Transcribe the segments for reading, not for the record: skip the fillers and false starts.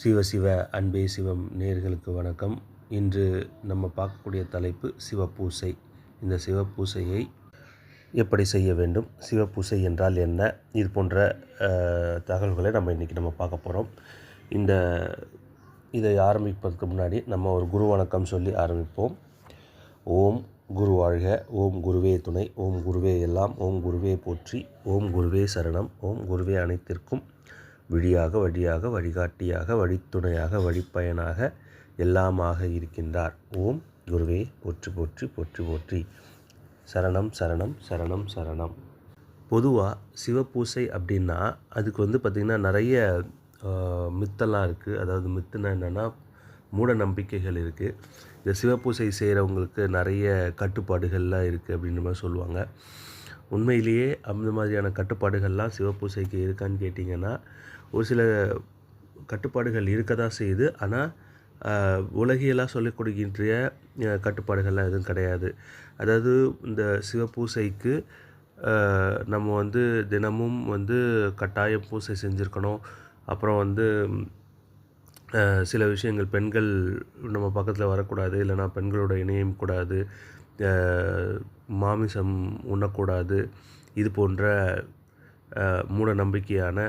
சிவ சிவ அன்பே சிவம் நேயர்களுக்கு வணக்கம். இன்று நம்ம பார்க்கக்கூடிய தலைப்பு சிவப்பூசை. இந்த சிவப்பூசையை எப்படி செய்ய வேண்டும், சிவப்பூசை என்றால் என்ன, இது போன்ற தகவல்களை நம்ம பார்க்க போகிறோம். இதை ஆரம்பிப்பதற்கு முன்னாடி நம்ம ஒரு குரு வணக்கம் சொல்லி ஆரம்பிப்போம். ஓம் குரு வாழ்க, ஓம் குருவே துணை, ஓம் குருவே எல்லாம், ஓம் குருவே போற்றி, ஓம் குருவே சரணம், ஓம் குருவே அனைத்திற்கும் விழியாக வழியாக வழிகாட்டியாக வழித்துணையாக வழிப்பயனாக எல்லாமாக இருக்கின்றார். ஓம் குருவே போற்றி போற்றி போற்றி போற்றி. சரணம் சரணம் சரணம் சரணம். பொதுவாக சிவப்பூசை அப்படின்னா அதுக்கு பார்த்திங்கன்னா நிறைய மித்தெல்லாம் இருக்குது. அதாவது மித்துனா என்னென்னா மூட நம்பிக்கைகள் இருக்குது. இந்த சிவப்பூசை செய்கிறவங்களுக்கு நிறைய கட்டுப்பாடுகள்லாம் இருக்குது அப்படின்ற மாதிரி சொல்லுவாங்க. உண்மையிலேயே அந்த மாதிரியான கட்டுப்பாடுகள்லாம் சிவப்பூசைக்கு இருக்கான்னு கேட்டிங்கன்னா ஒரு சில கட்டுப்பாடுகள் இருக்க தான் செய்யுது. ஆனால் உலகியலாக சொல்லிக் கொடுக்கின்ற கட்டுப்பாடுகள்லாம் எதுவும் கிடையாது. அதாவது இந்த சிவப்பூசைக்கு நம்ம தினமும் கட்டாயம் பூசை செஞ்சுருக்கணும். அப்புறம் சில விஷயங்கள், பெண்கள் நம்ம பக்கத்தில் வரக்கூடாது, இல்லைனா பெண்களோட இணையம் கூடாது, மாமிசம் உண்ணக்கூடாது, இது போன்ற மூட நம்பிக்கையான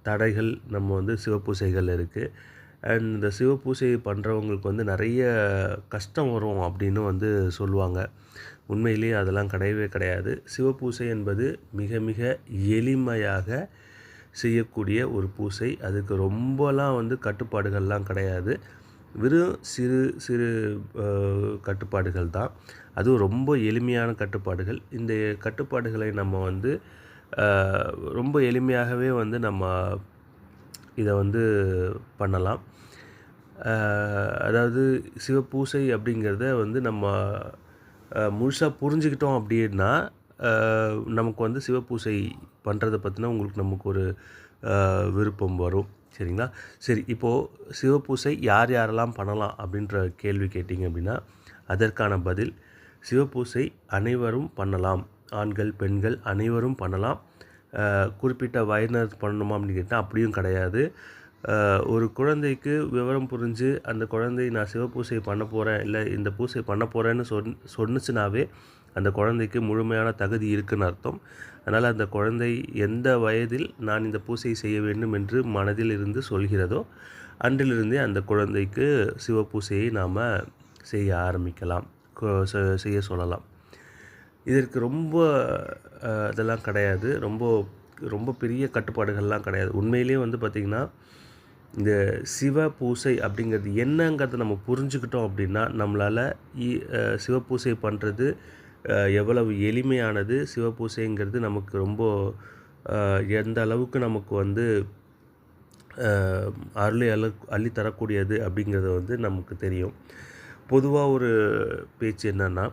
தடைகள் நம்ம சிவப்பூசைகள் இருக்குது. அண்ட் இந்த சிவப்பூசை பண்ணுறவங்களுக்கு நிறைய கஷ்டம் வரும் அப்படின்னு சொல்லுவாங்க. உண்மையிலேயே அதெல்லாம் கிடையவே கிடையாது. சிவப்பூசை என்பது மிக மிக எளிமையாக செய்யக்கூடிய ஒரு பூசை. அதுக்கு ரொம்பலாம் கட்டுப்பாடுகள்லாம் கிடையாது. வெறும் சிறு சிறு கட்டுப்பாடுகள் தான். அதுவும் ரொம்ப எளிமையான கட்டுப்பாடுகள். இந்த கட்டுப்பாடுகளை நம்ம ரொம்ப எளிமையாகவே நம்ம இதை பண்ணலாம். அதாவது சிவப்பூசை அப்படிங்கிறத நம்ம முழுசாக புரிஞ்சுக்கிட்டோம் அப்படின்னா நமக்கு சிவப்பூசை பண்ணுறதை பற்றினா நமக்கு ஒரு விருப்பம் வரும். சரிங்களா? சரி, இப்போது சிவப்பூசை யாரெல்லாம் பண்ணலாம் அப்படின்ற கேள்வி கேட்டிங்க அப்படின்னா அதற்கான பதில், சிவப்பூசை அனைவரும் பண்ணலாம். ஆண்கள் பெண்கள் அனைவரும் பண்ணலாம். குறிப்பிட்ட வயதினர் பண்ணணுமா அப்படின்னு கேட்டால் அப்படியும் கிடையாது. ஒரு குழந்தைக்கு விவரம் புரிஞ்சு அந்த குழந்தை நான் சிவப்பூசை பண்ண போகிறேன், இல்லை இந்த பூசை பண்ண போகிறேன்னு சொன்னுச்சுனாவே அந்த குழந்தைக்கு முழுமையான தகுதி இருக்குன்னு அர்த்தம். அதனால் அந்த குழந்தை எந்த வயதில் நான் இந்த பூசை செய்ய வேண்டும் என்று மனதில் இருந்து சொல்கிறதோ அன்றிலிருந்தே அந்த குழந்தைக்கு சிவப்பூசையை நாம் செய்ய ஆரம்பிக்கலாம், செய்ய சொல்லலாம். இதற்கு ரொம்ப இதெல்லாம் கிடையாது. ரொம்ப ரொம்ப பெரிய கட்டுப்பாடுகள்லாம் கிடையாது. உண்மையிலேயே பார்த்திங்கன்னா இந்த சிவப்பூசை அப்படிங்கிறது என்னங்கிறத நம்ம புரிஞ்சுக்கிட்டோம் அப்படின்னா நம்மளால் சிவப்பூசை பண்ணுறது எவ்வளவு எளிமையானது, சிவப்பூசைங்கிறது நமக்கு ரொம்ப எந்த அளவுக்கு நமக்கு அள்ளி தரக்கூடியது அப்படிங்கிறது நமக்கு தெரியும். பொதுவாக ஒரு பேச்சு என்னென்னா,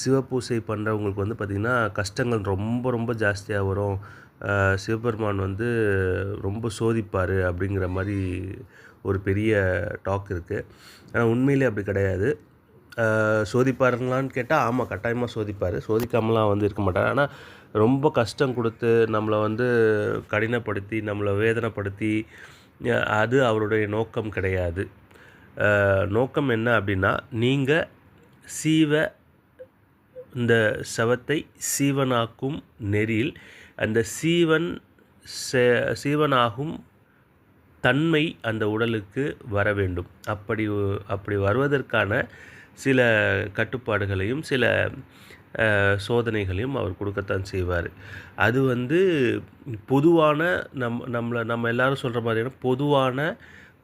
சிவப்பூசை பண்ணுறவங்களுக்கு பார்த்திங்கன்னா கஷ்டங்கள் ரொம்ப ரொம்ப ஜாஸ்தியாக வரும், சிவபெருமான் ரொம்ப சோதிப்பார் அப்படிங்கிற மாதிரி ஒரு பெரிய டாக் இருக்குது. ஆனால் உண்மையிலே அப்படி கிடையாது. சோதிப்பாருங்களான்னு கேட்டால் ஆமாம், கட்டாயமாக சோதிப்பார். சோதிக்காமலாம் இருக்க மாட்டார். ஆனால் ரொம்ப கஷ்டம் கொடுத்து நம்மளை கடினப்படுத்தி நம்மளை வேதனைப்படுத்தி அது அவருடைய நோக்கம் கிடையாது. நோக்கம் என்ன அப்படின்னா, நீங்கள் இந்த சவத்தை சீவனாக்கும் நெறியில் அந்த சீவனாகும் தன்மை அந்த உடலுக்கு வர வேண்டும். அப்படி வருவதற்கான சில கட்டுப்பாடுகளையும் சில சோதனைகளையும் அவர் கொடுக்கத்தான் செய்வார். அது பொதுவான நம்ம எல்லாரும் சொல்கிற மாதிரியான பொதுவான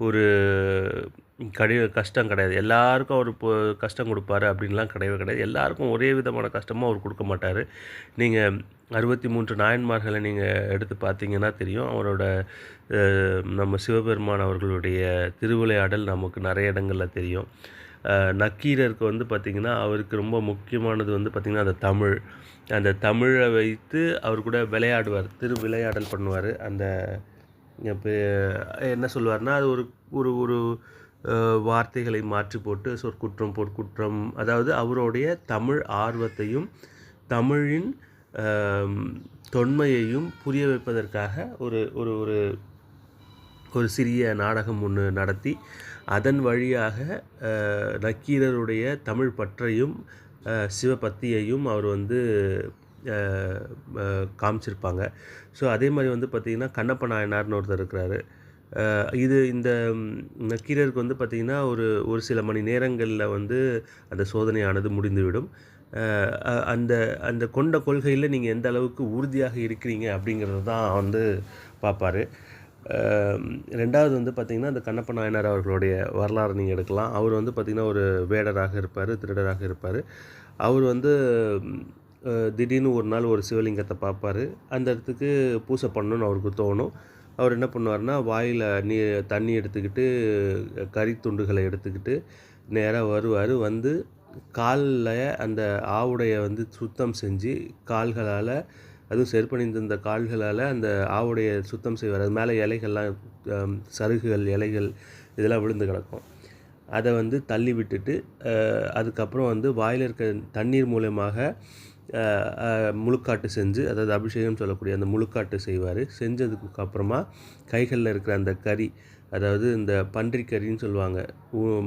ஒரு கஷ்டம் கிடையாது. எல்லாருக்கும் அவர் கஷ்டம் கொடுப்பாரு அப்படின்லாம் கிடையவே கிடையாது. எல்லாருக்கும் ஒரே விதமான கஷ்டமும் அவர் கொடுக்க மாட்டார். நீங்கள் 63 நாயன்மார்களை நீங்கள் எடுத்து பார்த்தீங்கன்னா தெரியும். அவரோட நம்ம சிவபெருமான் அவர்களுடைய திருவிளையாடல் நமக்கு நிறைய இடங்களில் தெரியும். நக்கீரருக்கு பார்த்திங்கன்னா அவருக்கு ரொம்ப முக்கியமானது பார்த்திங்கன்னா அந்த தமிழை வைத்து அவர் கூட விளையாடுவார், திருவிளையாடல் பண்ணுவார். அந்த இப்போ என்ன சொல்லுவார்னா, அது ஒரு ஒரு வார்த்தைகளை மாற்றி போட்டு சொற்குற்றம் பொற்குற்றம், அதாவது அவருடைய தமிழ் ஆர்வத்தையும் தமிழின் தொன்மையையும் புரிய வைப்பதற்காக ஒரு ஒரு ஒரு ஒரு சிறிய நாடகம் ஒன்று நடத்தி அதன் வழியாக நக்கீரருடைய தமிழ் பற்றையும் சிவபக்தியையும் அவர் வந்து காமிச்சிருப்பாங்க. ஸோ அதே மாதிரி வந்து பார்த்திங்கன்னா கண்ணப்ப நாயனார்னு ஒருத்தர் இருக்கிறாரு. இது இந்த நக்கீரருக்கு வந்து பார்த்திங்கன்னா ஒரு ஒரு சில மணி நேரங்களில் வந்து அந்த சோதனையானது முடிந்துவிடும். அந்த அந்த கொண்ட கொள்கையில் நீங்கள் எந்த அளவுக்கு உறுதியாக இருக்கிறீங்க அப்படிங்கிறது தான் வந்து பார்ப்பார். 2வது வந்து பார்த்திங்கன்னா அந்த கண்ணப்ப நாயனார் அவர்களுடைய வரலாறு நீங்கள் எடுக்கலாம். அவர் வந்து பார்த்திங்கன்னா ஒரு வேடராக இருப்பார், திருடராக இருப்பார். அவர் வந்து திடீர்னு ஒரு நாள் ஒரு சிவலிங்கத்தை பார்ப்பார். அந்த இடத்துக்கு பூஜை பண்ணணும்னு அவருக்கு தோணும். அவர் என்ன பண்ணுவார்னா, வாயில் தண்ணி எடுத்துக்கிட்டு கறி துண்டுகளை எடுத்துக்கிட்டு நேராக வருவார். வந்து காலில் அந்த ஆவுடைய வந்து சுத்தம் செஞ்சு கால்களால், அதுவும் செருப்பணிந்திருந்த கால்களால் அந்த ஆவுடைய சுத்தம் செய்வார். அது மேலே இலைகள்லாம் சருகுகள், இலைகள் இதெல்லாம் விழுந்து கிடக்கும். அதை வந்து தள்ளி விட்டுட்டு அதுக்கப்புறம் வந்து வாயில் இருக்க தண்ணீர் மூலமாக முழுக்காட்டு செஞ்சு, அதாவது அபிஷேகம் சொல்லக்கூடிய அந்த முழுக்காட்டு செய்வார். செஞ்சதுக்கு அப்புறமா கைகளில் இருக்கிற அந்த கறி, அதாவது இந்த பன்றிக்கறின்னு சொல்லுவாங்க,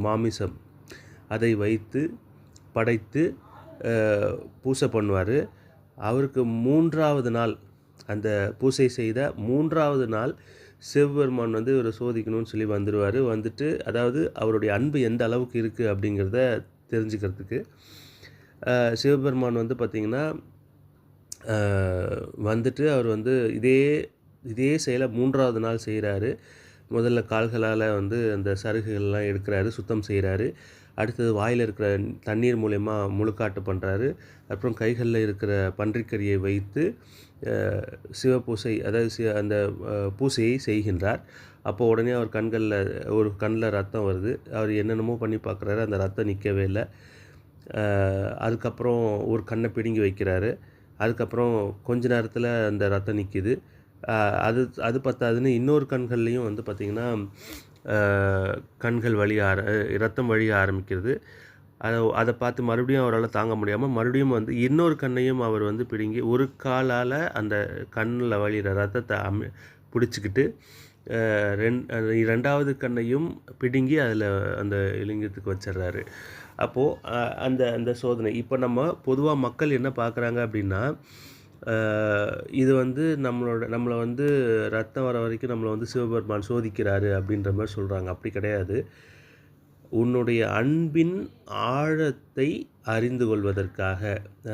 மாமிசம், அதை வைத்து படைத்து பூஜை பண்ணுவார். அவருக்கு 3வது நாள், அந்த பூஜை செய்த 3வது நாள் சிவபெருமான் வந்து இவரை சோதிக்கணும்னு சொல்லி வந்துடுவார். வந்துட்டு அதாவது அவருடைய அன்பு எந்த அளவுக்கு இருக்குது அப்படிங்கிறத தெரிஞ்சுக்கிறதுக்கு சிவபெருமான் வந்து பார்த்திங்கன்னா வந்துட்டு அவர் வந்து இதே செயலை 3வது நாள் செய்கிறாரு. முதல்ல கால்களால் வந்து அந்த சருகுகள்லாம் எடுக்கிறாரு, சுத்தம் செய்கிறாரு. அடுத்தது வாயில் இருக்கிற தண்ணீர் மூலயமா முழுக்காட்டு பண்ணுறாரு. அப்புறம் கைகளில் இருக்கிற பன்றிக்கறியை வைத்து சிவபூசை, அதாவது அந்த பூசையை செய்கின்றார். அப்போ உடனே அவர் கண்ணில் ரத்தம் வருது. அவர் என்னென்னமோ பண்ணி பார்க்குறாரு, அந்த ரத்தம் நிற்கவே இல்லை. அதுக்கப்புறம் ஒரு கண்ணை பிடுங்கி வைக்கிறாரு. அதுக்கப்புறம் கொஞ்ச நேரத்தில் அந்த ரத்தம் நிற்கிது. அது பத்தாதுன்னு இன்னொரு கண்கள்லேயும் வந்து பார்த்திங்கன்னா கண்கள் ரத்தம் வழிய ஆரம்பிக்கிறது. அதை பார்த்து மறுபடியும் அவரால் தாங்க முடியாமல் மறுபடியும் வந்து இன்னொரு கண்ணையும் அவர் வந்து பிடுங்கி ஒரு காலால் அந்த கண்ணில் வழிகிற ரத்தத்தை பிடிச்சிக்கிட்டு 2வது கண்ணையும் பிடுங்கி அதில் அந்த லிங்கத்துக்கு வச்சிடுறாரு. அப்போது அந்த சோதனை இப்போ நம்ம பொதுவாக மக்கள் என்ன பார்க்குறாங்க அப்படின்னா, இது வந்து நம்மளை வந்து ரத்தம் வர வரைக்கும் நம்மளை வந்து சிவபெருமான் சோதிக்கிறாரு அப்படின்ற மாதிரி சொல்கிறாங்க. அப்படி கிடையாது. உன்னுடைய அன்பின் ஆழத்தை அறிந்து கொள்வதற்காக,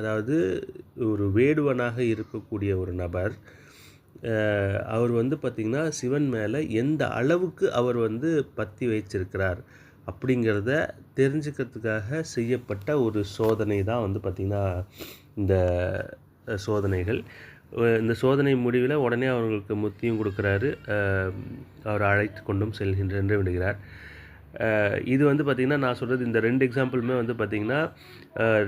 அதாவது ஒரு வேடுவனாக இருக்கக்கூடிய ஒரு நபர், அவர் வந்து பார்த்திங்கன்னா சிவன் மேலே எந்த அளவுக்கு அவர் வந்து பற்றி வைச்சிருக்கிறார் அப்படிங்கிறத தெரிஞ்சுக்கிறதுக்காக செய்யப்பட்ட ஒரு சோதனை தான் வந்து பார்த்திங்கன்னா இந்த சோதனைகள். இந்த சோதனை முடிவில் உடனே அவர்களுக்கு முத்தியும் கொடுக்குறாரு. அவர் அழைத்து கொண்டும் சென்று விடுகிறார். இது வந்து பார்த்திங்கன்னா நான் சொல்கிறது இந்த 2 எக்ஸாம்பிளுமே வந்து பார்த்திங்கன்னா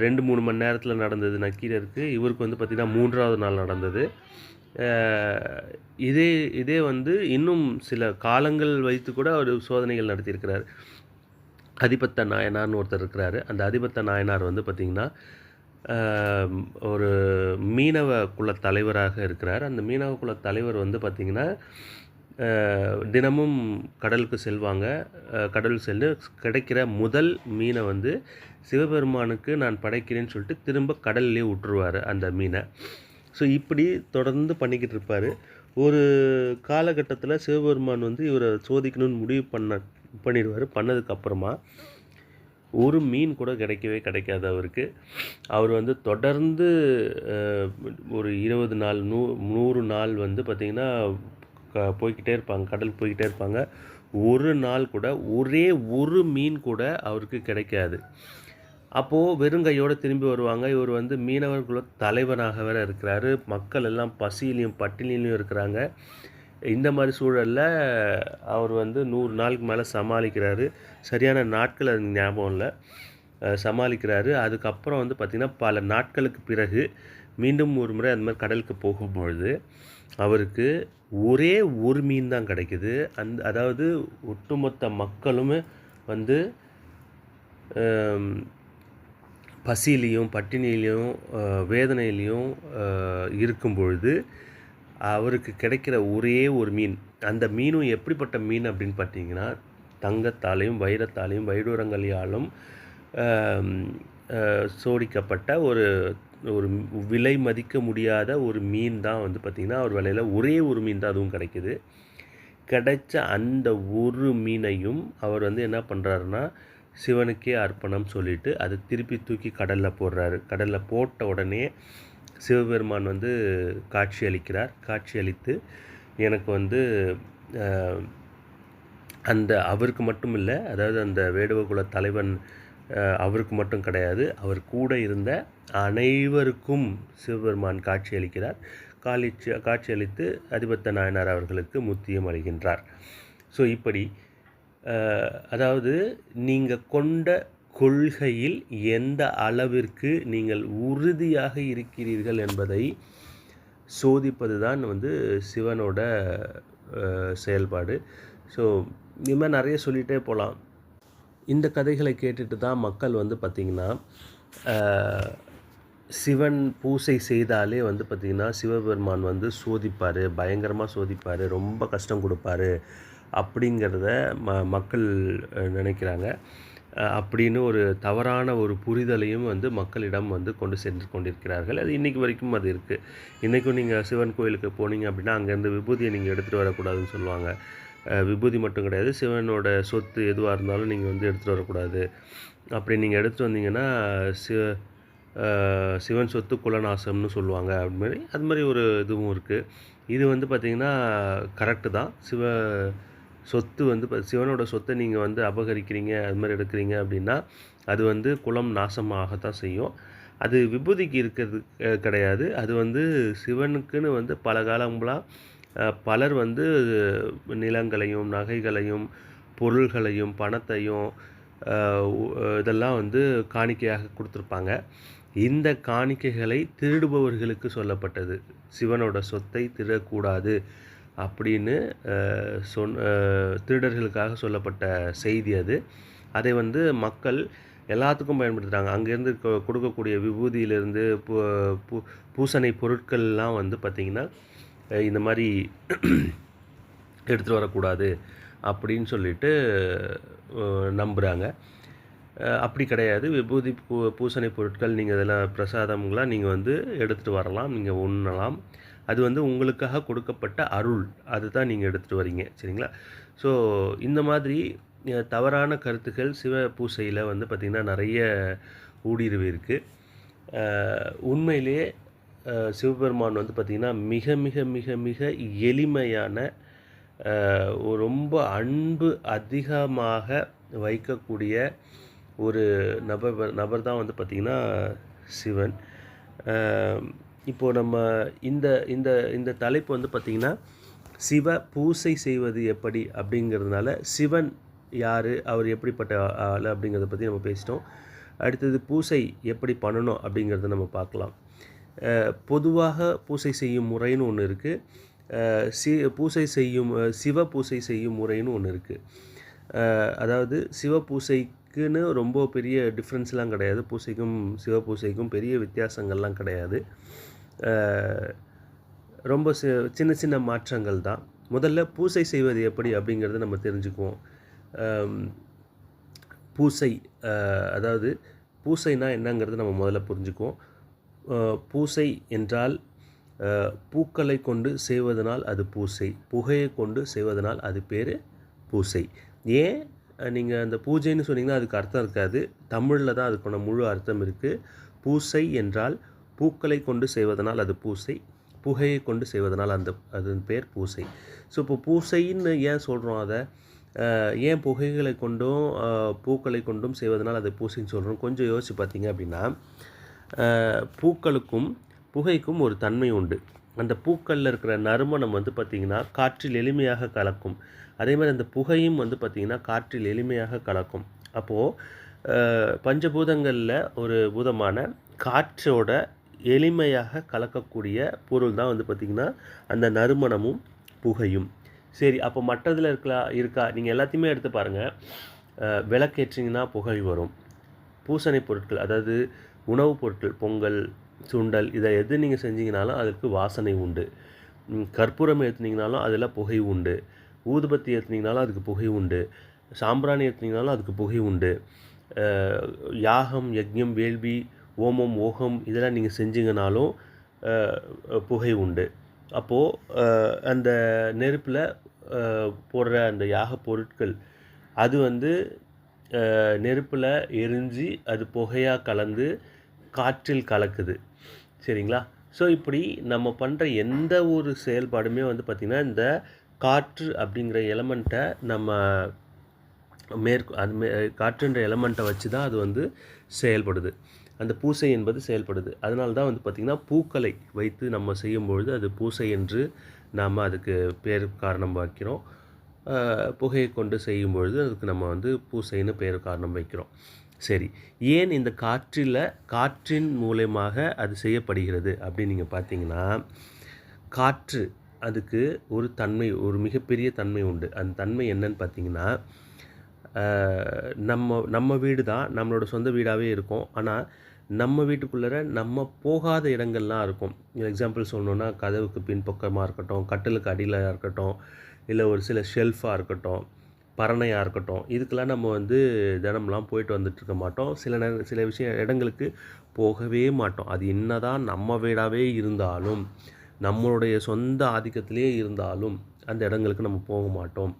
2-3 மணி நேரத்தில் நடந்தது நக்கீரருக்கு. இவருக்கு வந்து பார்த்திங்கன்னா 3வது நாள் நடந்தது. இதே வந்து இன்னும் சில காலங்கள் வைத்து கூட அவர் சோதனைகள் நடத்தியிருக்கிறார். அதிபத்த நாயனார்னு ஒருத்தர் இருக்கிறாரு. அந்த அதிபத்த நாயனார் வந்து பார்த்திங்கன்னா ஒரு மீனவ குல தலைவராக இருக்கிறார். அந்த மீனவ குல தலைவர் வந்து பார்த்திங்கன்னா தினமும் கடலுக்கு செல்வாங்க. கடல் சென்று கிடைக்கிற முதல் மீனை வந்து சிவபெருமானுக்கு நான் படைக்கிறேன்னு சொல்லிட்டு திரும்ப கடல்லே விட்டுருவார் அந்த மீனை. ஸோ இப்படி தொடர்ந்து பண்ணிக்கிட்டு இருப்பார். ஒரு காலகட்டத்தில் சிவபெருமான் வந்து இவரை சோதிக்கணும்னு முடிவு பண்ணிடுவார். பண்ணதுக்கப்புறமா ஒரு மீன் கூட கிடைக்காது அவருக்கு. அவர் வந்து தொடர்ந்து ஒரு 20 நாள் 100 நாள் வந்து பார்த்திங்கன்னா போய்கிட்டே இருப்பாங்க, கடலுக்கு போய்கிட்டே இருப்பாங்க. ஒரு நாள் கூட ஒரே ஒரு மீன் கூட அவருக்கு கிடைக்காது. அப்போது வெறுங்கையோடு திரும்பி வருவாங்க. இவர் வந்து மீனவர்களோட தலைவனாக வேறு இருக்கிறாரு. மக்கள் எல்லாம் பசியிலையும் பட்டினிலையும் இருக்கிறாங்க. இந்த மாதிரி சூழலில் அவர் வந்து 100 நாளுக்கு மேலே சமாளிக்கிறாரு. சரியான நாட்கள் அது ஞாபகம் இல்லை, சமாளிக்கிறாரு. அதுக்கப்புறம் வந்து பார்த்திங்கன்னா பல நாட்களுக்கு பிறகு மீண்டும் ஒரு முறை அந்த மாதிரி கடலுக்கு போகும்பொழுது அவருக்கு ஒரே ஒரு மீன் தான் கிடைக்குது. அதாவது ஒட்டுமொத்த மக்களுமே வந்து பசியிலையும் பட்டினியிலையும் வேதனையிலையும் இருக்கும் பொழுது அவருக்கு கிடைக்கிற ஒரே ஒரு மீன், அந்த மீனும் எப்படிப்பட்ட மீன் அப்படின்னு பார்த்தீங்கன்னா, தங்கத்தாலையும் வைரத்தாலையும் வைடூரங்களையாலும் சோடிக்கப்பட்ட ஒரு ஒரு விலை மதிக்க முடியாத ஒரு மீன் தான் வந்து பார்த்திங்கன்னா, அவர் வேலையில் ஒரே ஒரு மீன் தான் அதுவும் கிடைக்கிது. கிடைச்ச அந்த ஒரு மீனையும் அவர் வந்து என்ன பண்ணுறாருன்னா, சிவனுக்கே அர்ப்பணம் சொல்லிவிட்டு அதை திருப்பி தூக்கி கடலில் போடுறாரு. கடலில் போட்ட உடனே சிவபெருமான் வந்து காட்சி அளிக்கிறார். காட்சி அளித்து எனக்கு வந்து அந்த அவருக்கு மட்டும் இல்லை, அதாவது அந்த வேடுவகுல தலைவன் அவருக்கு மட்டும் கிடையாது, அவர் கூட இருந்த அனைவருக்கும் சிவபெருமான் காட்சி அளிக்கிறார். காட்சி அளித்து அதிபத்த நாயனார் அவர்களுக்கு முத்தியம் அளிக்கின்றார். ஸோ இப்படி அதாவது நீங்கள் கொண்ட கொள்கையில் எந்த அளவிற்கு நீங்கள் உறுதியாக இருக்கிறீர்கள் என்பதை சோதிப்பது தான் வந்து சிவனோட செயல்பாடு. ஸோ இது மாதிரி நிறைய சொல்லிகிட்டே போகலாம். இந்த கதைகளை கேட்டுட்டு தான் மக்கள் வந்து பார்த்திங்கன்னா, சிவன் பூசை செய்தாலே வந்து பார்த்திங்கன்னா சிவபெருமான் வந்து சோதிப்பார், பயங்கரமாக சோதிப்பார், ரொம்ப கஷ்டம் கொடுப்பாரு அப்படிங்கிறத மக்கள் நினைக்கிறாங்க. அப்படின்னு ஒரு தவறான ஒரு புரிதலையும் வந்து மக்களிடம் வந்து கொண்டு சென்று கொண்டிருக்கிறார்கள். அது இன்றைக்கு வரைக்கும் அது இருக்குது. இன்றைக்கும் நீங்கள் சிவன் கோயிலுக்கு போனீங்க அப்படின்னா அங்கேருந்து விபூதியை நீங்கள் எடுத்துகிட்டு வரக்கூடாதுன்னு சொல்லுவாங்க. விபூதி மட்டும் கிடையாது, சிவனோட சொத்து எதுவாக இருந்தாலும் நீங்கள் வந்து எடுத்துகிட்டு வரக்கூடாது. அப்படி நீங்கள் எடுத்துகிட்டு வந்தீங்கன்னா சிவன் சொத்து குலநாசம்னு சொல்லுவாங்க. அது மாதிரி ஒரு இதுவும் இருக்குது. இது வந்து பார்த்திங்கன்னா கரெக்டு தான். சொத்து வந்து சிவனோட சொத்தை நீங்கள் வந்து அபகரிக்கிறீங்க, அது மாதிரி எடுக்கிறீங்க அப்படின்னா அது வந்து குலம் நாசமாகத்தான் செய்யும். அது விபூதிக்கு இருக்கிறது கிடையாது. அது வந்து சிவனுக்குன்னு வந்து பல காலங்களாக பலர் வந்து நிலங்களையும் நகைகளையும் பொருள்களையும் பணத்தையும் இதெல்லாம் வந்து காணிக்கையாக கொடுத்துருப்பாங்க. இந்த காணிக்கைகளை திருடுபவர்களுக்கு சொல்லப்பட்டது, சிவனோட சொத்தை திருடக்கூடாது அப்படின்னு திருடர்களுக்காக சொல்லப்பட்ட செய்தி அது. அதை வந்து மக்கள் எல்லாத்துக்கும் பயன்படுத்துகிறாங்க. அங்கேருந்து கொடுக்கக்கூடிய விபூதியிலேருந்து பூசணை பொருட்கள்லாம் வந்து பார்த்திங்கன்னா இந்த மாதிரி எடுத்துகிட்டு வரக்கூடாது அப்படின்னு சொல்லிட்டு நம்புகிறாங்க. அப்படி கிடையாது. விபூதி பூசணை பொருட்கள் நீங்கள் இதெல்லாம் பிரசாதங்களாக நீங்கள் வந்து எடுத்துகிட்டு வரலாம், நீங்கள் உண்ணலாம். அது வந்து உங்களுக்காக கொடுக்கப்பட்ட அருள், அதுதான் நீங்கள் எடுத்துகிட்டு வரீங்க, சரிங்களா? ஸோ இந்த மாதிரி தவறான கருத்துக்கள் சிவ பூசையில் வந்து பார்த்திங்கன்னா நிறைய ஊடுருவி இருக்குது. உண்மையிலேயே சிவபெருமான் வந்து பார்த்திங்கன்னா மிக மிக மிக மிக எளிமையான ரொம்ப அன்பு அதிகமாக வைக்கக்கூடிய ஒரு நபர் தான் வந்து பார்த்திங்கன்னா சிவன். இப்போது நம்ம இந்த இந்த இந்த தலைப்பு வந்து பார்த்திங்கன்னா சிவ பூசை செய்வது எப்படி அப்படிங்கிறதுனால சிவன் யார், அவர் எப்படிப்பட்ட ஆள் அப்படிங்கிறத பற்றி நம்ம பேசிட்டோம். அடுத்தது பூசை எப்படி பண்ணணும் அப்படிங்கிறத நம்ம பார்க்கலாம். பொதுவாக பூசை செய்யும் முறைன்னு ஒன்று இருக்குது. பூசை செய்யும் சிவ பூசை செய்யும் முறைன்னு ஒன்று இருக்குது. அதாவது சிவ பூசைக்குன்னு ரொம்ப பெரிய டிஃப்ரென்ஸ்லாம் கிடையாது. பூசைக்கும் சிவ பூசைக்கும் பெரிய வித்தியாசங்கள்லாம் கிடையாது. ரொம்ப சின்ன சின்ன மாற்றங்கள் தான். முதல்ல பூசை செய்வது எப்படி அப்படிங்கிறத நம்ம தெரிஞ்சுக்குவோம். பூசை அதாவது பூசைனா என்னங்கிறத நம்ம முதல்ல புரிஞ்சுக்குவோம். பூசை என்றால் பூக்களை கொண்டு செய்வதனால் அது பூசை, புகையை கொண்டு செய்வதனால் அது பேர் பூசை. ஏன் நீங்கள் அந்த பூஜைன்னு சொன்னீங்கன்னா அதுக்கு அர்த்தம் இருக்காது. தமிழில் தான் அதுக்கான முழு அர்த்தம் இருக்குது. பூசை என்றால் பூக்களை கொண்டு செய்வதனால் அது பூசை, புகையை கொண்டு செய்வதனால் அது பேர் பூசை. ஸோ இப்போ பூசைன்னு ஏன் சொல்கிறோம்? அதை ஏன் புகைகளை கொண்டும் பூக்களை கொண்டும் செய்வதனால் அது பூசைன்னு சொல்கிறோம்? கொஞ்சம் யோசித்து பார்த்தீங்க அப்படின்னா, பூக்களுக்கும் புகைக்கும் ஒரு தன்மை உண்டு. அந்த பூக்களில் இருக்கிற நறுமணம் வந்து பார்த்திங்கன்னா காற்றில் எளிமையாக கலக்கும். அதே மாதிரி அந்த புகையும் வந்து பார்த்திங்கன்னா காற்றில் எளிமையாக கலக்கும். அப்போது பஞ்சபூதங்களில் ஒரு பூதமான காற்றோட எளிமையாக கலக்கக்கூடிய பொருள் தான் வந்து பார்த்திங்கன்னா அந்த நறுமணமும் புகையும். சரி, அப்போ மற்றதில் இருக்கா? நீங்கள் எல்லாத்தையுமே எடுத்து பாருங்கள். விளக்கேற்றிங்கன்னா புகை வரும். பூசணை பொருட்கள், அதாவது உணவுப் பொருட்கள் பொங்கல், சுண்டல் இதை எது நீங்கள் செஞ்சீங்கனாலும் அதற்கு வாசனை உண்டு. கற்பூரம் ஏற்றுனீங்கனாலும் அதில் புகை உண்டு. ஊதுபத்தி ஏற்றுனீங்கனாலும் அதுக்கு புகை உண்டு. சாம்பிராணி ஏற்றுனீங்கனாலும் அதுக்கு புகை உண்டு. யாகம், யக்ஞம், வேள்வி, ஓமம், ஓகம் இதெல்லாம் நீங்கள் செஞ்சீங்கனாலும் புகை உண்டு. அப்போது அந்த நெருப்பில் போடுற அந்த யாக பொருட்கள் அது வந்து நெருப்பில் எரிஞ்சு அது புகையாக கலந்து காற்றில் கலக்குது. சரிங்களா? ஸோ இப்படி நம்ம பண்ணுற எந்த ஒரு செயல்பாடுமே வந்து பார்த்திங்கன்னா இந்த காற்று அப்படிங்கிற எலமெண்ட்டை நம்ம காற்றுன்ற எலமெண்ட்டை வச்சு தான் அது வந்து செயல்படுது. அந்த பூசை என்பது செயல்படுது. அதனால தான் வந்து பார்த்திங்கன்னா பூக்களை வைத்து நம்ம செய்யும்பொழுது அது பூசை என்று நாம் அதுக்கு பேர் காரணம் வைக்கிறோம். புகையை கொண்டு செய்யும்பொழுது அதுக்கு நம்ம வந்து பூசைன்னு பேர் காரணம் வைக்கிறோம். சரி, ஏன் இந்த காற்றின் மூலமாக அது செய்யப்படுகிறது அப்படின்னு நீங்கள் பார்த்தீங்கன்னா, காற்று அதுக்கு ஒரு தன்மை, ஒரு மிகப்பெரிய தன்மை உண்டு. அந்த தன்மை என்னன்னு பார்த்தீங்கன்னா, நம்ம வீடு தான் நம்மளோட சொந்த வீடாகவே இருக்கும். ஆனால் நம்ம வீட்டுக்குள்ளே நம்ம போகாத இடங்கள்லாம் இருக்கும். எக்ஸாம்பிள் சொல்லணுன்னா, கதவுக்கு பின்பக்கமாக இருக்கட்டும், கட்டிலுக்கு அடியில் இருக்கட்டும், இல்லை ஒரு சில ஷெல்ஃபாக இருக்கட்டும், பரணையாக இருக்கட்டும், இதுக்கெல்லாம் நம்ம வந்து தினம்லாம் போயிட்டு வந்துட்டுருக்க மாட்டோம். சில இடங்களுக்கு போகவே மாட்டோம். அது என்னதான் நம்ம வீடாகவே இருந்தாலும், நம்மளுடைய சொந்த ஆதிக்கத்திலே இருந்தாலும் அந்த இடங்களுக்கு நம்ம போக மாட்டோம்.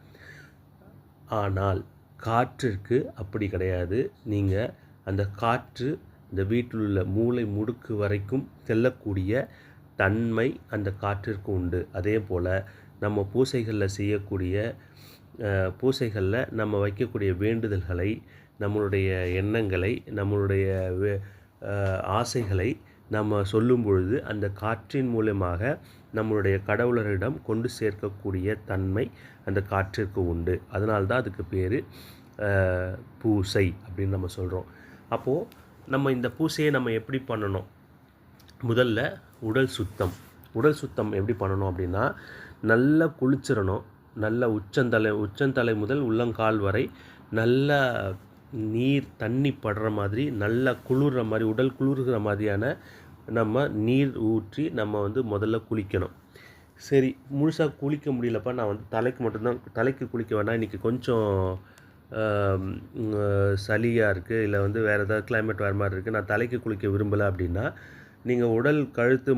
ஆனால் காற்றிற்கு அப்படி கிடையாது. நீங்கள் அந்த காற்று இந்த வீட்டில் உள்ள மூலை முடுக்கு வரைக்கும் செல்லக்கூடிய தன்மை அந்த காற்றிற்கு உண்டு. அதே போல் நம்ம பூசைகளில் செய்யக்கூடிய பூசைகளில் நம்ம வைக்கக்கூடிய வேண்டுதல்களை, நம்மளுடைய எண்ணங்களை, நம்மளுடைய ஆசைகளை நம்ம சொல்லும் பொழுது அந்த காற்றின் மூலமாக நம்மளுடைய கடவுளரிடம் கொண்டு சேர்க்கக்கூடிய தன்மை அந்த காற்றிற்கு உண்டு. அதனால்தான் அதுக்கு பேர் பூசை அப்படின்னு நம்ம சொல்கிறோம். அப்போது நம்ம இந்த பூசையை நம்ம எப்படி பண்ணணும்? முதல்ல உடல் சுத்தம் எப்படி பண்ணணும் அப்படின்னா, நல்லா குளிச்சிடணும். நல்ல உச்சந்தலை முதல் உள்ளங்கால் வரை நல்ல தண்ணி படுற மாதிரி, நல்லா குளிர்ற மாதிரி, உடல் குளிர்கிற மாதிரியான நம்ம நீர் ஊற்றி நம்ம வந்து முதல்ல குளிக்கணும். சரி, முழுசாக குளிக்க முடியலப்பா, நான் வந்து தலைக்கு குளிக்க வேண்டாம், இன்றைக்கி கொஞ்சம் சளியாக இருக்குது, இல்லை வந்து வேறு ஏதாவது கிளைமேட் வேறு மாதிரி இருக்குது, நான் தலைக்கு குளிக்க விரும்பலை அப்படின்னா, நீங்கள் உடல் கழுத்து,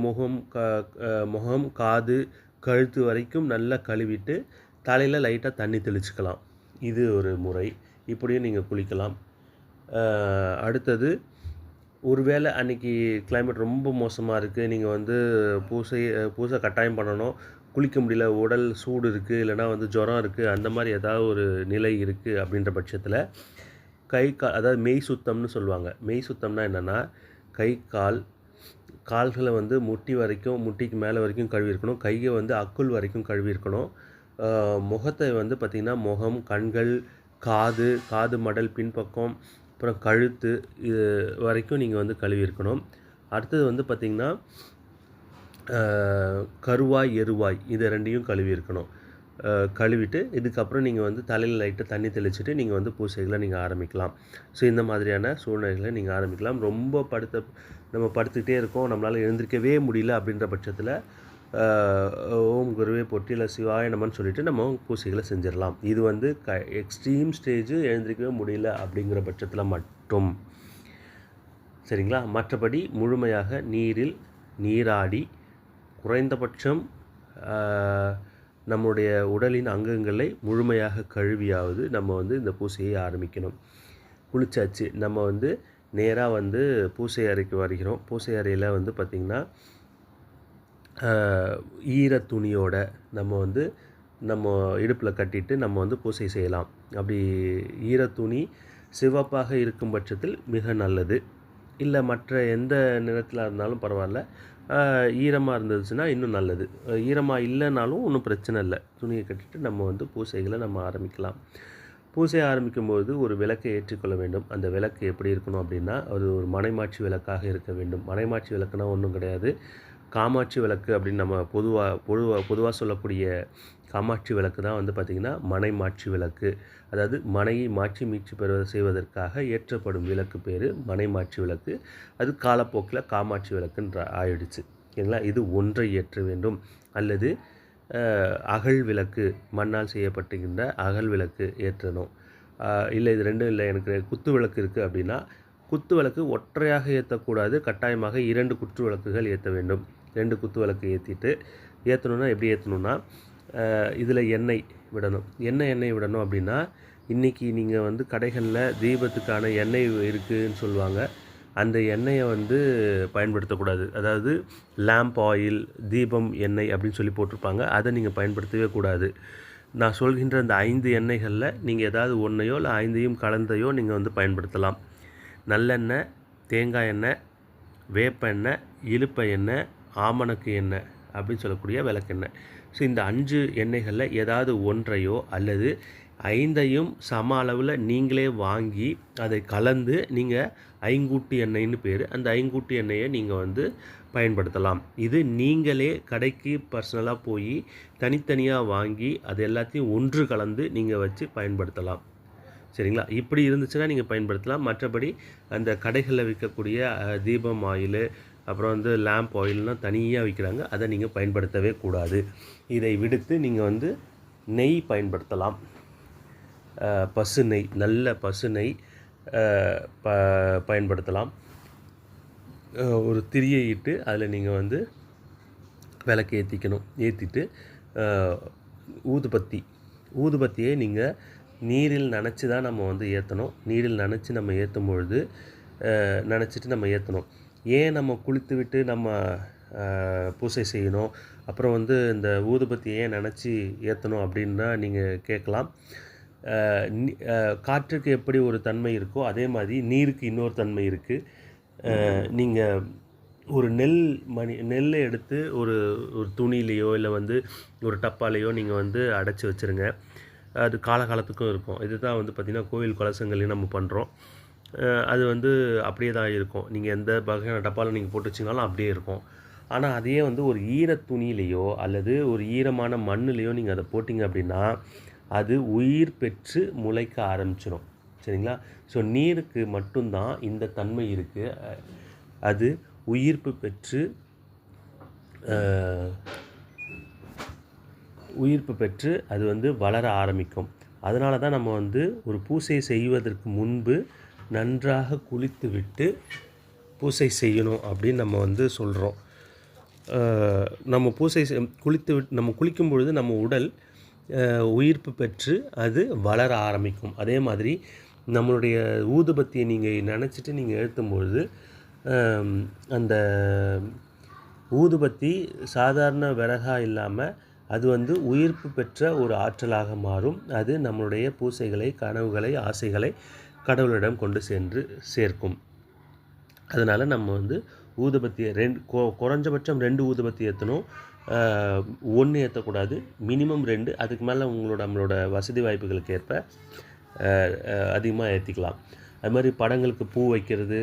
முகம், காது, கழுத்து வரைக்கும் நல்லா கழுவிட்டு தலையில் லைட்டாக தண்ணி தெளிச்சுக்கலாம். இது ஒரு முறை. இப்படியும் நீங்கள் குளிக்கலாம். அடுத்தது, ஒருவேளை அன்றைக்கி கிளைமேட் ரொம்ப மோசமாக இருக்குது, நீங்கள் வந்து பூசை கட்டாயம் பண்ணணும், குளிக்க முடியல, உடல் சூடு இருக்குது, இல்லைனா வந்து ஜுரம் இருக்குது, அந்த மாதிரி ஏதாவது ஒரு நிலை இருக்குது அப்படின்ற பட்சத்தில் அதாவது மெய் சுத்தம்னு சொல்லுவாங்க. மெய் சுத்தம்னா என்னென்னா, கால்களை வந்து முட்டிக்கு மேலே வரைக்கும் கழுவிருக்கணும். கையை வந்து அக்குள் வரைக்கும் கழுவிருக்கணும். முகத்தை வந்து பார்த்திங்கன்னா, முகம், கண்கள், காது மடல் பின்பக்கம், அப்புறம் கழுத்து இது வரைக்கும் நீங்கள் வந்து கழுவிருக்கணும். அடுத்தது வந்து பார்த்திங்கன்னா, கருவாய், எருவாய் இது ரெண்டையும் கழுவிருக்கணும். கழுவிட்டு இதுக்கப்புறம் நீங்கள் வந்து தலையில் லைட்டாக தண்ணி தெளிச்சுட்டு நீங்கள் வந்து பூசைகளை நீங்கள் ஆரம்பிக்கலாம். ஸோ இந்த மாதிரியான சூழ்நிலைகளை நீங்கள் ஆரம்பிக்கலாம். ரொம்ப நம்ம படுத்துக்கிட்டே இருக்கோம், நம்மளால் எழுந்திரிக்கவே முடியல அப்படின்ற பட்சத்தில் ஓம் குருவே போற்றி, இல்லை சிவாய நமன்னு சொல்லிவிட்டு நம்ம பூசைகளை செஞ்சிடலாம். இது வந்து எக்ஸ்ட்ரீம் ஸ்டேஜ், எழுந்திரிக்கவே முடியல அப்படிங்கிற பட்சத்தில் மட்டும். சரிங்களா? மற்றபடி முழுமையாக நீராடி குறைந்தபட்சம் நம்முடைய உடலின் அங்கங்களை முழுமையாக கழுவியாவது நம்ம வந்து இந்த பூசையை ஆரம்பிக்கணும். குளிச்சாச்சு, நம்ம வந்து நேராக வந்து பூசை அறைக்கு வருகிறோம். பூசை அறையில் வந்து பார்த்திங்கன்னா, ஈர துணியோட நம்ம இடுப்பில் கட்டிட்டு நம்ம வந்து பூசை செய்யலாம். அப்படி ஈர துணி சிவப்பாக இருக்கும் பட்சத்தில் மிக நல்லது. இல்லை மற்ற எந்த நிறத்தில் இருந்தாலும் பரவாயில்ல, ஈரமாக இருந்துச்சுன்னா இன்னும் நல்லது. ஈரமாக இல்லைனாலும் ஒன்றும் பிரச்சனை இல்லை. துணியை கட்டிட்டு நம்ம வந்து பூசைகளை நம்ம ஆரம்பிக்கலாம். பூசையை ஆரம்பிக்கும்போது ஒரு விளக்கை ஏற்றிக்கொள்ள வேண்டும். அந்த விளக்கு எப்படி இருக்கணும் அப்படின்னா, அது ஒரு மனைமாட்சி விளக்காக இருக்க வேண்டும். மனைமாட்சி விளக்குனா ஒன்றும் கிடையாது, காமாட்சி விளக்கு அப்படின்னு நம்ம பொதுவாக சொல்லக்கூடிய காமாட்சி விளக்கு தான் வந்து பார்த்திங்கன்னா மனை மாட்சி விளக்கு. அதாவது மனையை மாட்சி மீட்சி செய்வதற்காக ஏற்றப்படும் விளக்கு பேர் மனை மாட்சி விளக்கு. அது காலப்போக்கில் காமாட்சி விளக்குன்ற ஆயிடுச்சு. சரிங்களா? இது ஒன்றை ஏற்ற வேண்டும். அல்லது அகல் விளக்கு, மண்ணால் செய்யப்பட்டுகின்ற அகல் விளக்கு ஏற்றணும். இல்லை இது ரெண்டும் இல்லை, எனக்கு குத்து விளக்கு இருக்குது அப்படின்னா, குத்து விளக்கு ஒற்றையாக ஏற்றக்கூடாது, கட்டாயமாக 2 குத்து விளக்குகள் ஏற்ற வேண்டும். 2 குத்து விளக்கு ஏற்றணுன்னா எப்படி ஏற்றணுன்னா, இதில் எண்ணெய் விடணும். என்ன எண்ணெய் விடணும் அப்படின்னா, இன்றைக்கி நீங்கள் வந்து கடைகளில் தீபத்துக்கான எண்ணெய் இருக்குதுன்னு சொல்லுவாங்க. அந்த எண்ணெயை வந்து பயன்படுத்தக்கூடாது. அதாவது லேம்ப் ஆயில், தீபம் எண்ணெய் அப்படின்னு சொல்லி போட்டிருப்பாங்க. அதை நீங்கள் பயன்படுத்தவே கூடாது. நான் சொல்கின்ற அந்த 5 எண்ணெய்களில் நீங்கள் ஏதாவது ஒன்றையோ இல்லை 5ஐயும் கலந்தையோ நீங்கள் வந்து பயன்படுத்தலாம். நல்லெண்ணெய், தேங்காய் எண்ணெய், வேப்ப எண்ணெய், இலுப்பை எண்ணெய், ஆமணக்கு எண்ணெய் அப்படின்னு சொல்லக்கூடிய விளக்கெண்ணெய். ஸோ இந்த 5 எண்ணெய்களில் ஏதாவது ஒன்றையோ அல்லது 5ஐயும் சம அளவில் நீங்களே வாங்கி அதை கலந்து நீங்கள் ஐங்கூட்டி எண்ணெய்னு பேர், அந்த ஐங்கூட்டி எண்ணெயை நீங்கள் வந்து பயன்படுத்தலாம். இது நீங்களே கடைக்கு பர்சனலாக போய் தனித்தனியாக வாங்கி அது எல்லாத்தையும் ஒன்று கலந்து நீங்கள் வச்சு பயன்படுத்தலாம். சரிங்களா? இப்படி இருந்துச்சுன்னா நீங்கள் பயன்படுத்தலாம். மற்றபடி அந்த கடைகளில் விற்கக்கூடிய தீபம் ஆயிலு, அப்புறம் வந்து லேம்ப் ஆயில்னால் தனியாக விற்கிறாங்க, அதை நீங்கள் பயன்படுத்தவே கூடாது. இதை விடுத்து நீங்கள் வந்து நெய் பயன்படுத்தலாம். பசு நெய், நல்ல பசு நெய் பயன்படுத்தலாம். ஒரு திரியை இட்டு அதில் நீங்கள் வந்து விளக்கு ஏற்றிட்டு ஊதுபத்தியை நீங்கள் நீரில் நனைச்சி தான் நம்ம வந்து ஏற்றணும். நீரில் நனைச்சி நம்ம ஏற்றும் பொழுது நனைச்சிட்டு நம்ம ஏற்றணும். ஏன் நம்ம குளித்து விட்டு நம்ம பூசை செய்யணும், அப்புறம் வந்து இந்த ஊதுபத்தியை ஏன் நனைச்சி ஏற்றணும் அப்படின்னா நீங்கள் கேட்கலாம். காற்றுக்கு எப்படி ஒரு தன்மை இருக்கோ அதே மாதிரி நீருக்கு இன்னொரு தன்மை இருக்குது. நீங்கள் ஒரு நெல்லை எடுத்து ஒரு துணியிலையோ இல்லை வந்து ஒரு டப்பாலையோ நீங்கள் வந்து அடைச்சி வச்சுருங்க. அது காலகாலத்துக்கும் இருக்கும். இதுதான் வந்து பார்த்திங்கன்னா கோவில் கலசங்கள்லையும் நம்ம பண்ணுறோம். அது வந்து அப்படியே தான் இருக்கும். நீங்கள் எந்த வகையான டப்பாவில் நீங்கள் போட்டு வச்சிங்கனாலும் அப்படியே இருக்கும். ஆனால் அதையே வந்து ஒரு ஈர துணியிலையோ அல்லது ஒரு ஈரமான மண்ணுலேயோ நீங்கள் அதை போட்டிங்க அப்படின்னா அது உயிர் பெற்று முளைக்க ஆரம்பிச்சிடும். சரிங்களா? ஸோ நீருக்கு மட்டும்தான் இந்த தன்மை இருக்குது. அது உயிர்ப்பு பெற்று அது வந்து வளர ஆரம்பிக்கும். அதனால தான் நம்ம வந்து ஒரு பூசை செய்வதற்கு முன்பு நன்றாக குளித்து விட்டு பூசை செய்யணும் அப்படின்னு நம்ம வந்து சொல்கிறோம். நம்ம குளிக்கும் பொழுது நம்ம உடல் உயிர்ப்பு பெற்று அது வளர ஆரம்பிக்கும். அதே மாதிரி நம்மளுடைய ஊதுபத்தியை நீங்கள் நினச்சிட்டு நீங்கள் ஏற்றும்பொழுது அந்த ஊதுபத்தி சாதாரண விறகாக இல்லாமல் அது வந்து உயிர்ப்பு பெற்ற ஒரு ஆற்றலாக மாறும். அது நம்மளுடைய பூசைகளை, கனவுகளை, ஆசைகளை கடவுளிடம் கொண்டு சென்று சேர்க்கும். அதனால் நம்ம வந்து ஊதுபத்தியை குறைஞ்சபட்சம் 2 ஊதுபத்தி ஏற்றணும். 1 ஏற்றக்கூடாது, மினிமம் 2. அதுக்கு மேலே நம்மளோட வசதி வாய்ப்புகளுக்கு ஏற்ப அதிகமாக ஏற்றிக்கலாம். அது மாதிரி படங்களுக்கு பூ வைக்கிறது,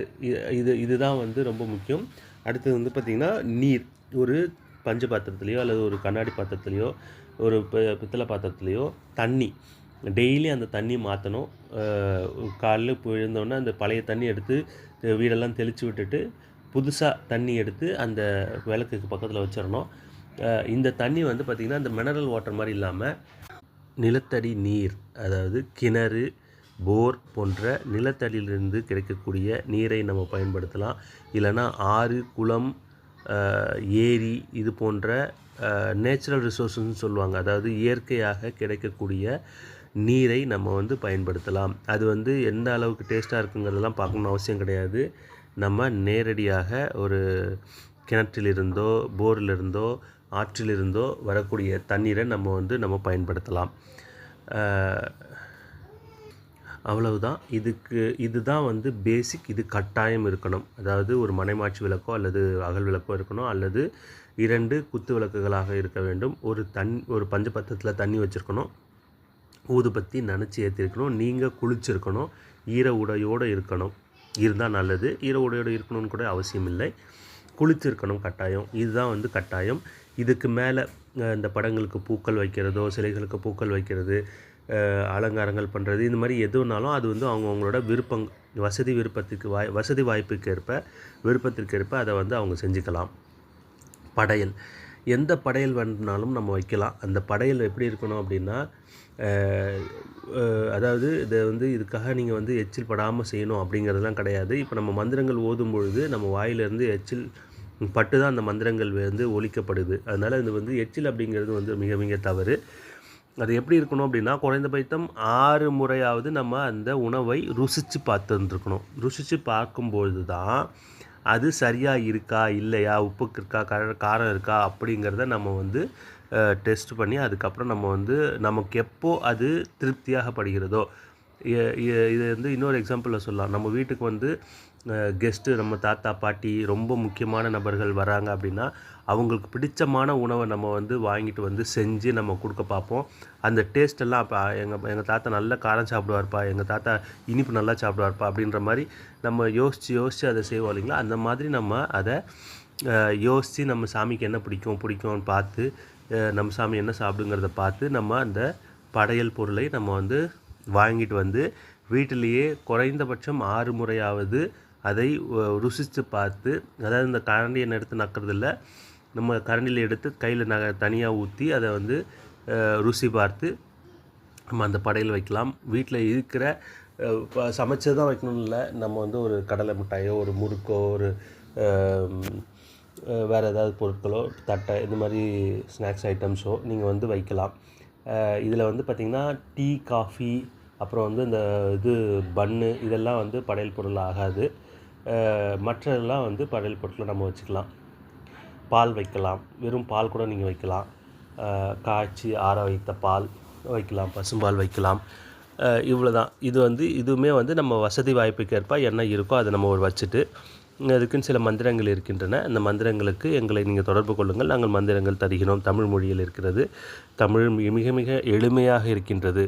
இதுதான் வந்து ரொம்ப முக்கியம். அடுத்தது வந்து பார்த்திங்கன்னா நீர், ஒரு பஞ்சு பாத்திரத்துலேயோ அல்லது ஒரு கண்ணாடி பாத்திரத்துலேயோ ஒரு பித்தளை பாத்திரத்துலேயோ தண்ணி, டெய்லி அந்த தண்ணி மாற்றணும். காலையில் எழுந்தோடனே அந்த பழைய தண்ணி எடுத்து வீடெல்லாம் தெளித்து விட்டுட்டு புதுசாக தண்ணி எடுத்து அந்த விளக்குக்கு பக்கத்தில் வச்சிடணும். இந்த தண்ணி வந்து பார்த்திங்கன்னா இந்த மினரல் வாட்டர் மாதிரி இல்லாமல் நிலத்தடி நீர், அதாவது கிணறு, போர் போன்ற நிலத்தடியிலிருந்து கிடைக்கக்கூடிய நீரை நம்ம பயன்படுத்தலாம். இல்லைன்னா ஆறு, குளம், ஏரி இது போன்ற நேச்சுரல் ரிசோர்ஸ்ன்னு சொல்லுவாங்க. அதாவது இயற்கையாக கிடைக்கக்கூடிய நீரை நம்ம வந்து பயன்படுத்தலாம். அது வந்து எந்த அளவுக்கு டேஸ்ட்டாக இருக்குங்கிறதெல்லாம் பார்க்கணுன்னு அவசியம் கிடையாது. நம்ம நேரடியாக ஒரு கிணற்றிலிருந்தோ, போரிலிருந்தோ, ஆற்றிலிருந்தோ வரக்கூடிய தண்ணீரை நம்ம பயன்படுத்தலாம். அவ்வளவுதான். இதுதான் வந்து பேசிக். இது கட்டாயம் இருக்கணும். அதாவது ஒரு மனைமாட்சி விளக்கோ அல்லது அகல் விளக்கோ இருக்கணும், அல்லது 2 குத்து விளக்குகளாக இருக்க வேண்டும். ஒரு பஞ்ச பாத்திரத்தில் தண்ணி வச்சுருக்கணும், ஊதுபத்தி நனைச்சி ஏற்றிருக்கணும், நீங்கள் குளிச்சிருக்கணும், ஈர உடையோடு இருக்கணும். இருந்தால் நல்லது. ஈர உடையோடு இருக்கணும்னு கூட அவசியம் இல்லை. குளிச்சிருக்கணும் கட்டாயம். இதுதான் வந்து கட்டாயம். இதுக்கு மேலே இந்த படங்களுக்கு பூக்கள் வைக்கிறதோ, சிலைகளுக்கு பூக்கள் வைக்கிறது, அலங்காரங்கள் பண்ணுறது, இந்த மாதிரி எதுனாலும் அது வந்து அவங்கவங்களோட வசதி விருப்பத்திற்கேற்ப அதை வந்து அவங்க செஞ்சுக்கலாம். படையல் எந்த படையல் வேணுனாலும் நம்ம வைக்கலாம். அந்த படையல் எப்படி இருக்கணும் அப்படின்னா, அதாவது இதை வந்து இதுக்காக நீங்கள் வந்து எச்சில் படாமல் செய்யணும் அப்படிங்கிறதுலாம் கிடையாது. இப்போ நம்ம மந்திரங்கள் ஓதும் பொழுது நம்ம வாயிலிருந்து எச்சில் பட்டு தான் அந்த மந்திரங்கள் வந்து ஒலிக்கப்படுது. அதனால் இது வந்து எச்சில் அப்படிங்கிறது வந்து மிக மிக தவறு. அது எப்படி இருக்கணும் அப்படின்னா, குறைந்தபட்சம் 6 முறையாவது நம்ம அந்த உணவை ருசித்து பார்த்துருக்கணும். ருசித்து பார்க்கும்பொழுது தான் அது சரியாக இருக்கா இல்லையா, உப்புக்கு இருக்கா காரம் இருக்கா அப்படிங்கிறத நம்ம வந்து டெஸ்ட் பண்ணி அதுக்கப்புறம் நம்ம வந்து நமக்கு எப்போ அது திருப்தியாகப்படுகிறதோ, இது வந்து இன்னொரு எக்ஸாம்பிளில் சொல்லலாம். நம்ம வீட்டுக்கு வந்து கெஸ்ட்டு, நம்ம தாத்தா பாட்டி, ரொம்ப முக்கியமான நபர்கள் வராங்க அப்படின்னா, அவங்களுக்கு பிடிச்சமான உணவை நம்ம வந்து வாங்கிட்டு வந்து செஞ்சு நம்ம கொடுக்க பார்ப்போம். அந்த டேஸ்ட்டெல்லாம் அப்போ எங்கள் தாத்தா நல்லா காரம் சாப்பிடுவார்ப்பா, எங்கள் தாத்தா இனிப்பு நல்லா சாப்பிடுவார்ப்பா அப்படின்ற மாதிரி நம்ம யோசித்து அதை செய்வோம் இல்லைங்களா. அந்த மாதிரி நம்ம அதை யோசித்து நம்ம சாமிக்கு என்ன பிடிக்கும்னு பார்த்து, நம்ம சாமி என்ன சாப்பிடுங்கிறத பார்த்து நம்ம அந்த படையல் பொருளை நம்ம வந்து வாங்கிட்டு வந்து வீட்டிலேயே குறைந்தபட்சம் 6 முறையாவது அதை ருசித்து பார்த்து, அதாவது இந்த கரண்டியை எடுத்து நக்கிறதில்ல, நம்ம கரண்டியில் எடுத்து கையில் தனியாக ஊற்றி அதை வந்து ருசி பார்த்து நம்ம அந்த படையல் வைக்கலாம். வீட்டில் இருக்கிற சமைச்சது தான் வைக்கணும்னு இல்லை, நம்ம வந்து ஒரு கடலை மிட்டாயோ, ஒரு முறுக்கோ, ஒரு வேறு ஏதாவது பொருட்களோ, தட்டை, இந்த மாதிரி ஸ்நாக்ஸ் ஐட்டம்ஸோ நீங்கள் வந்து வைக்கலாம். இதில் வந்து பார்த்திங்கன்னா டீ, காஃபி, அப்புறம் வந்து இந்த பன்னு, இதெல்லாம் வந்து படையல் பொருள் ஆகாது. மற்றதெல்லாம் வந்து படையல் பொருட்களை நம்ம வச்சுக்கலாம். பால் வைக்கலாம், வெறும் பால் கூட நீங்கள் வைக்கலாம். காய்ச்சி ஆற வைத்த பால் வைக்கலாம், பசும்பால் வைக்கலாம். இவ்வளோ தான். இதுவுமே வந்து நம்ம வசதி வாய்ப்புக்கேற்ப என்ன இருக்கோ அதை நம்ம வச்சுட்டு, அதுக்குன்னு சில மந்திரங்கள் இருக்கின்றன. அந்த மந்திரங்களுக்கு எங்களை நீங்கள் தொடர்பு கொள்ளுங்கள், நாங்கள் மந்திரங்கள் தருகிறோம். தமிழ் மொழியில் இருக்கிறது. தமிழ் மிக மிக எளிமையாக இருக்கின்றது.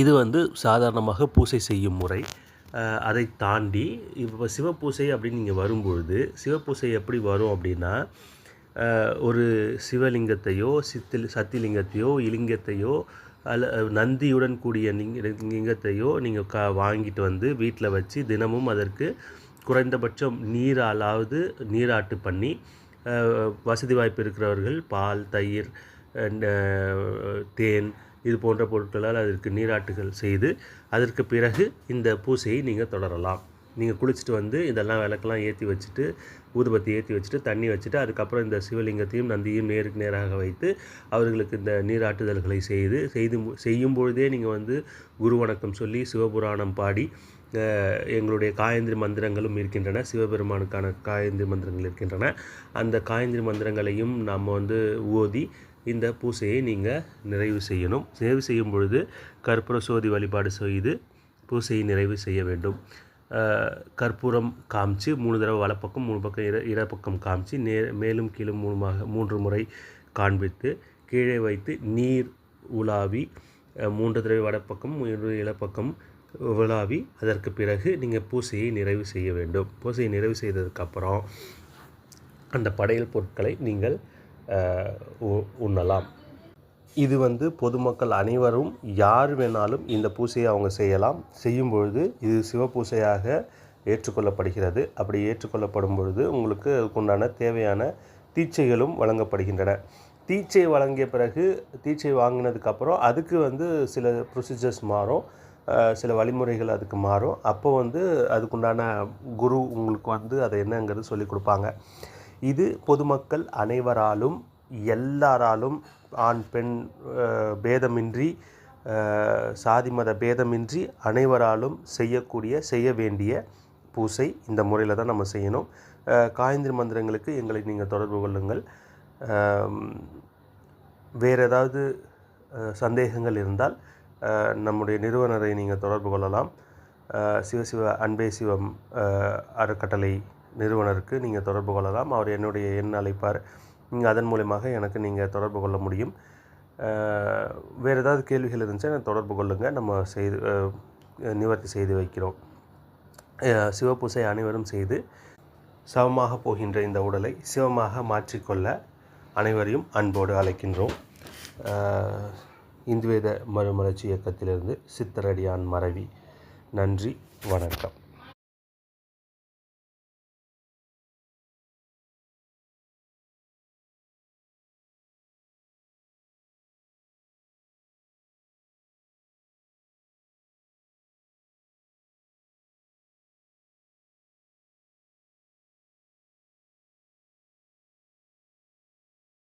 இது வந்து சாதாரணமாக பூசை செய்யும் முறை. அதை தாண்டி இப்போ சிவப்பூசை அப்படின்னு நீங்கள் வரும்பொழுது, சிவப்பூசை எப்படி வரும் அப்படின்னா, ஒரு சிவலிங்கத்தையோ, சத்திலிங்கத்தையோ, இலிங்கத்தையோ, நந்தியுடன் கூடிய லிங்கத்தையோ நீங்கள் வாங்கிட்டு வந்து வீட்டில் வச்சு தினமும் அதற்கு குறைந்தபட்சம் நீராலாவது நீராட்டு பண்ணி, வசதி வாய்ப்பு இருக்கிறவர்கள் பால், தயிர், தேன், இது போன்ற பொருட்களால் அதற்கு நீராட்டுகள் செய்து அதற்கு பிறகு இந்த பூசையை நீங்கள் தொடரலாம். நீங்கள் குளிச்சுட்டு வந்து இதெல்லாம் விளக்கெல்லாம் ஏற்றி வச்சுட்டு, ஊதுபத்தி ஏற்றி வச்சுட்டு, தண்ணி வச்சுட்டு, அதுக்கப்புறம் இந்த சிவலிங்கத்தையும் நந்தியும் நேருக்கு நேராக வைத்து அவர்களுக்கு இந்த நீராட்டுதல்களை செய்யும் பொழுதே நீங்கள் வந்து குரு வணக்கம் சொல்லி சிவபுராணம் பாடி, எங்களுடைய காயந்திரி மந்திரங்களும் இருக்கின்றன, சிவபெருமானுக்கான காயந்திரி மந்திரங்கள் இருக்கின்றன. அந்த காயந்திரி மந்திரங்களையும் நாம் வந்து ஓதி இந்த பூசையை நீங்கள் நிறைவு செய்யணும். நிறைவு செய்யும் பொழுது கற்பூர சோதி வழிபாடு செய்து பூசையை நிறைவு செய்ய வேண்டும். கற்பூரம் காமிச்சு 3 தடவை வலப்பக்கம், 3 பக்கம் இடப்பக்கம் காமிச்சு, மேலும் கீழும் 3 முறை காண்பித்து கீழே வைத்து நீர் உலாவி 3 தடவை வடப்பக்கம், 3 இடப்பக்கம் உலாவி அதற்கு பிறகு நீங்கள் பூசையை நிறைவு செய்ய வேண்டும். பூசையை நிறைவு செய்ததுக்கப்புறம் அந்த படையல் பொருட்களை நீங்கள் உண்ணலாம். இது வந்து பொதுமக்கள் அனைவரும் யார் வேணாலும் இந்த பூசையை அவங்க செய்யலாம். செய்யும்பொழுது இது சிவபூசையாக ஏற்றுக்கொள்ளப்படுகிறது. அப்படி ஏற்றுக்கொள்ளப்படும் பொழுது உங்களுக்கு அதுக்குண்டான தேவையான தீட்சைகளும் வழங்கப்படுகின்றன. தீட்சை வழங்கிய பிறகு, தீட்சை வாங்கினதுக்கப்புறம் அதுக்கு வந்து சில ப்ரொசீஜர்ஸ் மாறும், சில வழிமுறைகள் அதுக்கு மாறும். அப்போ வந்து அதுக்குண்டான குரு உங்களுக்கு வந்து அதை என்னங்கிறது சொல்லி கொடுப்பாங்க. இது பொதுமக்கள் அனைவராலும், எல்லாராலும், ஆண் பெண் பேதமின்றி, சாதி மத பேதமின்றி அனைவராலும் செய்ய வேண்டிய பூசை. இந்த முறையில் தான் நம்ம செய்யணும். காயந்திரி மந்திரங்களுக்கு எங்களை நீங்கள் தொடர்பு கொள்ளுங்கள். வேறு ஏதாவது சந்தேகங்கள் இருந்தால் நம்முடைய நிறுவனரை நீங்கள் தொடர்பு கொள்ளலாம். சிவசிவ அன்பே சிவம் அறக்கட்டளை நிறுவனருக்கு நீங்கள் தொடர்பு கொள்ளலாம். அவர் என்னுடைய எண் அழைப்பார். நீங்கள் அதன் மூலமாக எனக்கு நீங்கள் தொடர்பு கொள்ள முடியும். வேறு ஏதாவது கேள்விகள் இருந்துச்சுன்னா எனக்கு தொடர்பு கொள்ளுங்கள். நம்ம நிவர்த்தி செய்து வைக்கிறோம். சிவபூசை அனைவரும் செய்து சவமாக போகின்ற இந்த உடலை சிவமாக மாற்றிக்கொள்ள அனைவரையும் அன்போடு அழைக்கின்றோம். இந்துவேத மறுமலர்ச்சி இயக்கத்திலிருந்து சித்தரடியான் மறவி. நன்றி, வணக்கம்.